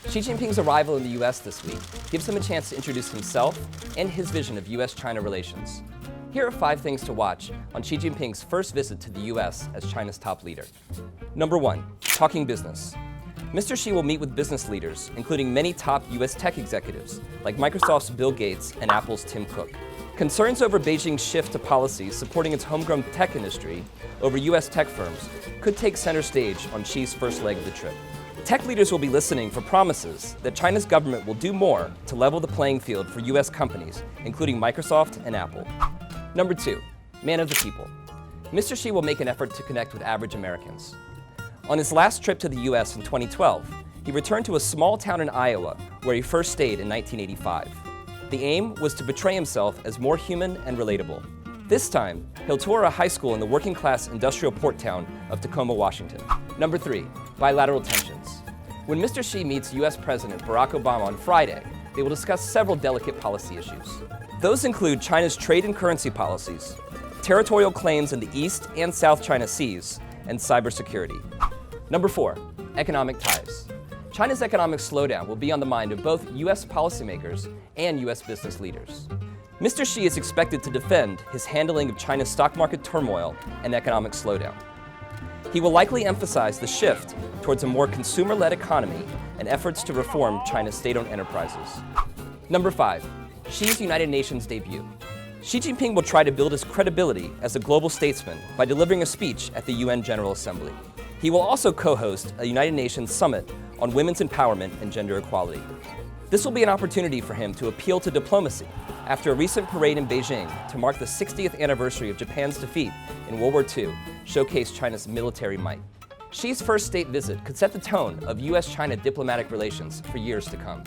Xi Jinping's arrival in the U.S. this week gives him a chance to introduce himself and his vision of U.S.-China relations. Here are 5 things to watch on Xi Jinping's first visit to the U.S. as China's top leader. Number 1, talking business. Mr. Xi will meet with business leaders, including many top U.S. tech executives, like Microsoft's Bill Gates and Apple's Tim Cook. Concerns over Beijing's shift to policies supporting its homegrown tech industry over U.S. tech firms could take center stage on Xi's first leg of the trip. Tech leaders will be listening for promises that China's government will do more to level the playing field for U.S. companies, including Microsoft and Apple. Number 2, man of the people. Mr. Xi will make an effort to connect with average Americans. On his last trip to the U.S. in 2012, he returned to a small town in Iowa where he first stayed in 1985. The aim was to portray himself as more human and relatable. This time, he'll tour a high school in the working-class industrial port town of Tacoma, Washington. Number 3, bilateral tensions. When Mr. Xi meets U.S. President Barack Obama on Friday, they will discuss several delicate policy issues. Those include China's trade and currency policies, territorial claims in the East and South China Seas, and cybersecurity. Number 4, economic ties. China's economic slowdown will be on the mind of both U.S. policymakers and U.S. business leaders. Mr. Xi is expected to defend his handling of China's stock market turmoil and economic slowdown. He will likely emphasize the shift towards a more consumer-led economy and efforts to reform China's state-owned enterprises. Number 5, Xi's United Nations debut. Xi Jinping will try to build his credibility as a global statesman by delivering a speech at the UN General Assembly. He will also co-host a United Nations summit on women's empowerment and gender equality. This will be an opportunity for him to appeal to diplomacy after a recent parade in Beijing to mark the 60th anniversary of Japan's defeat in World War II showcased China's military might. Xi's first state visit could set the tone of U.S.-China diplomatic relations for years to come.